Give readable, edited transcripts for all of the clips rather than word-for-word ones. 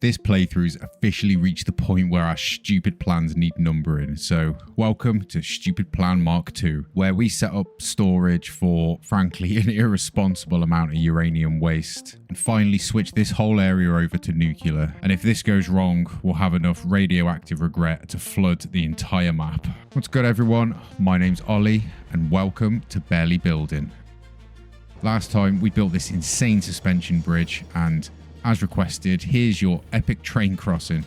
This playthrough's officially reached the point where our stupid plans need numbering. So welcome to Stupid Plan Mk2, where we set up storage for, frankly, an irresponsible amount of uranium waste and finally switch this whole area over to nuclear. And if this goes wrong, we'll have enough radioactive regret to flood the entire map. What's good, everyone? My name's Ollie and welcome to Barely Building. Last time we built this insane suspension bridge, and as requested, here's your epic train crossing.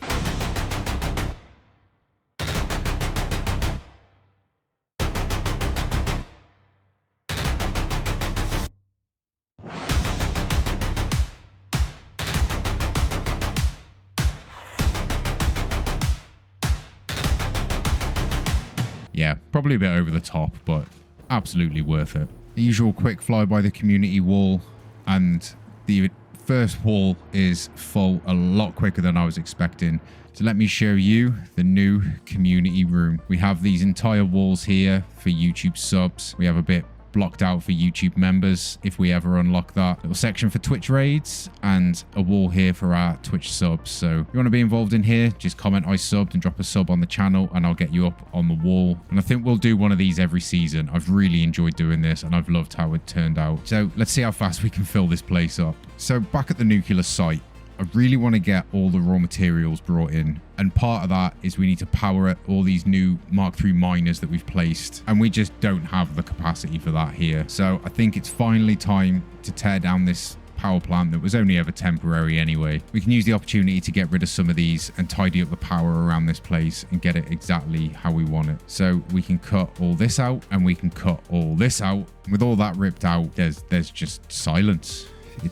Yeah, probably a bit over the top, but absolutely worth it. The usual quick fly by the community wall, and the first wall is full a lot quicker than I was expecting. So let me show you the new community room. We have these entire walls here for YouTube subs. We have a bit blocked out for YouTube members if we ever unlock that. Little section for Twitch raids and a wall here for our Twitch subs. So if you want to be involved in here, just comment I subbed and drop a sub on the channel and I'll get you up on the wall. And I think we'll do one of these every season. I've really enjoyed doing this and I've loved how it turned out. So let's see how fast we can fill this place up. So back at the nuclear site, I really want to get all the raw materials brought in, and part of that is we need to power all these new Mk2 miners that we've placed, and we just don't have the capacity for that here. So I think it's finally time to tear down this power plant that was only ever temporary anyway. We can use the opportunity to get rid of some of these and tidy up the power around this place and get it exactly how we want it. So we can cut all this out and we can cut all this out. With all that ripped out, there's just silence.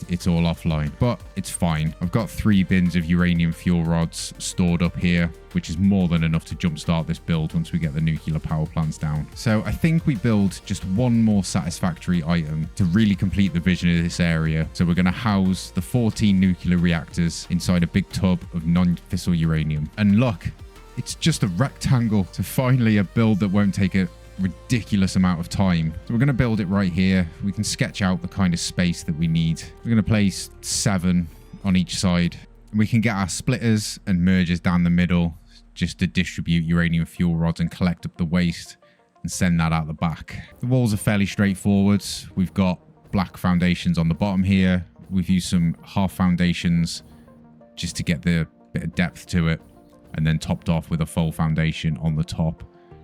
It's all offline, but it's fine. I've got 3 bins of uranium fuel rods stored up here, which is more than enough to jumpstart this build once we get the nuclear power plants down. So I think we build just one more satisfactory item to really complete the vision of this area. So we're going to house the 14 nuclear reactors inside a big tub of non-fissile uranium. And look, it's just a rectangle. So finally a build that won't take a ridiculous amount of time. So we're going to build it right here. We can sketch out the kind of space that we need. We're going to place 7 on each side. We can get our splitters and mergers down the middle just to distribute uranium fuel rods and collect up the waste and send that out the back. The walls are fairly straightforward. We've got black foundations on the bottom here. We've used some half foundations just to get the bit of depth to it, and then topped off with a full foundation on the top.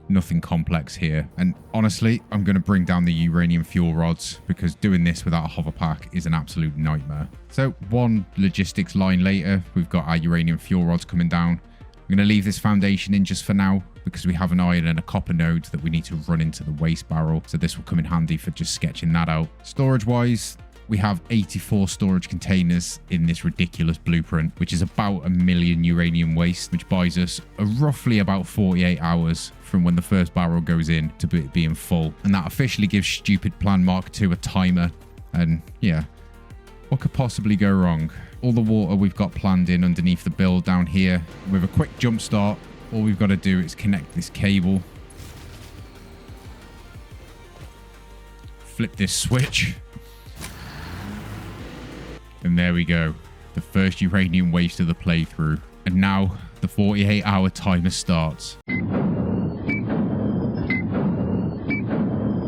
Nothing complex here. And honestly, I'm going to bring down the uranium fuel rods because doing this without a hover pack is an absolute nightmare. So one logistics line later, we've got our uranium fuel rods coming down. I'm going to leave this foundation in just for now because we have an iron and a copper node that we need to run into the waste barrel. So this will come in handy for just sketching that out. Storage wise, we have 84 storage containers in this ridiculous blueprint, which is about 1 million uranium waste, which buys us roughly about 48 hours from when the first barrel goes in to it being full. And that officially gives Stupid Plan Mk2 a timer. And yeah, what could possibly go wrong? All the water we've got planned in underneath the build down here. With a quick jump start, all we've got to do is connect this cable. Flip this switch. And there we go. The first uranium waste of the playthrough. And now the 48-hour timer starts.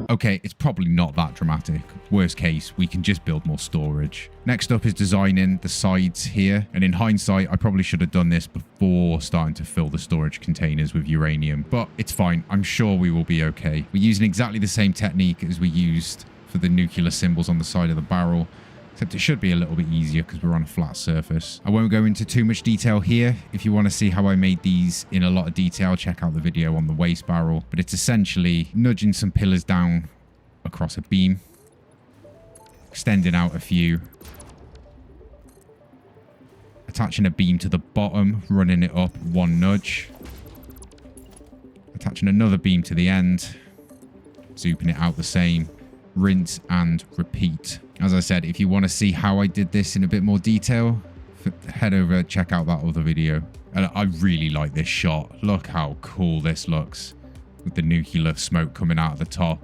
Okay, it's probably not that dramatic. Worst case, we can just build more storage. Next up is designing the sides here. And in hindsight, I probably should have done this before starting to fill the storage containers with uranium. But it's fine. I'm sure we will be okay. We're using exactly the same technique as we used for the nuclear symbols on the side of the barrel. Except it should be a little bit easier because we're on a flat surface. I won't go into too much detail here. If you want to see how I made these in a lot of detail, check out the video on the waste barrel. But it's essentially nudging some pillars down across a beam, extending out a few, attaching a beam to the bottom, running it up 1 nudge, attaching another beam to the end, zooming it out the same, rinse and repeat. As I said, if you want to see how I did this in a bit more detail, head over, check out that other video. And I really like this shot. Look how cool this looks with the nuclear smoke coming out of the top.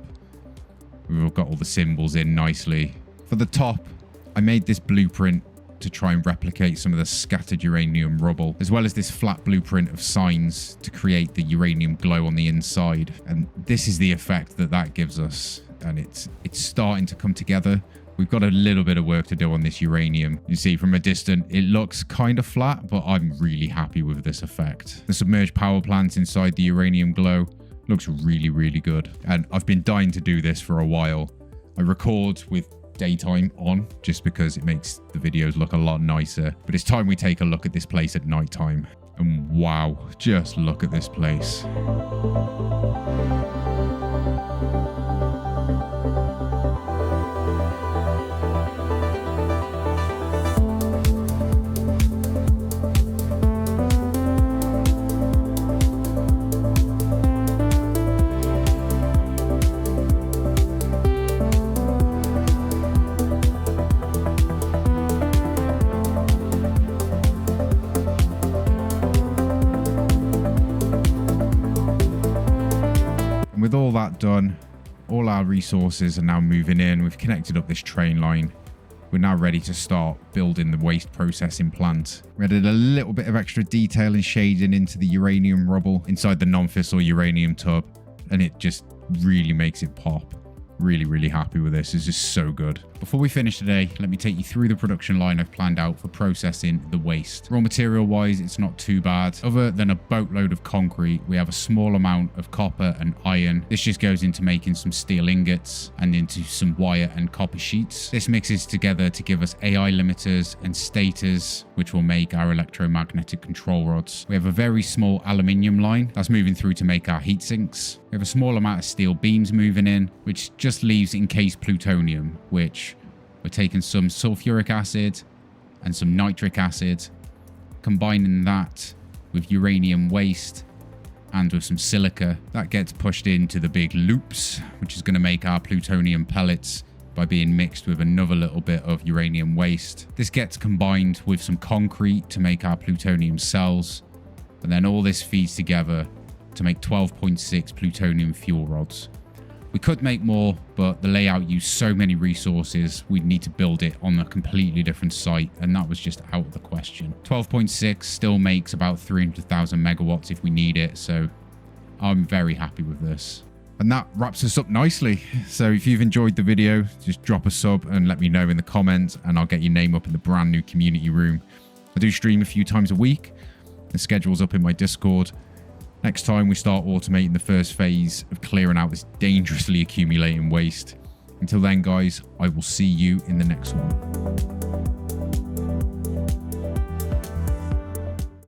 We've got all the symbols in nicely. For the top, I made this blueprint to try and replicate some of the scattered uranium rubble, as well as this flat blueprint of signs to create the uranium glow on the inside. And this is the effect that that gives us. And it's starting to come together. We've got a little bit of work to do on this uranium. You see from a distance, it looks kind of flat, but I'm really happy with this effect. The submerged power plant inside the uranium glow looks really, really good. And I've been dying to do this for a while. I record with daytime on just because it makes the videos look a lot nicer. But it's time we take a look at this place at nighttime. And wow, just look at this place. With all that done, all our resources are now moving in. We've connected up this train line. We're now ready to start building the waste processing plant. We added a little bit of extra detail and shading into the uranium rubble inside the non-fissile uranium tub, and it just really makes it pop. Really, really happy with this. It's just so good. Before we finish today, let me take you through the production line I've planned out for processing the waste. Raw material wise, it's not too bad. Other than a boatload of concrete, we have a small amount of copper and iron. This just goes into making some steel ingots and into some wire and copper sheets. This mixes together to give us AI limiters and stators, which will make our electromagnetic control rods. We have a very small aluminium line that's moving through to make our heat sinks. We have a small amount of steel beams moving in, which just leaves encased plutonium, which we're taking some sulfuric acid and some nitric acid, combining that with uranium waste and with some silica. That gets pushed into the big loops, which is going to make our plutonium pellets by being mixed with another little bit of uranium waste. This gets combined with some concrete to make our plutonium cells, and then all this feeds together to make 12.6 plutonium fuel rods. We could make more, but the layout used so many resources, we'd need to build it on a completely different site, and that was just out of the question. 12.6 still makes about 300,000 megawatts if we need it, so I'm very happy with this. And that wraps us up nicely. So if you've enjoyed the video, just drop a sub and let me know in the comments, and I'll get your name up in the brand new community room. I do stream a few times a week. The schedule's up in my Discord. Next time we start automating the first phase of clearing out this dangerously accumulating waste. Until then, guys, I will see you in the next one.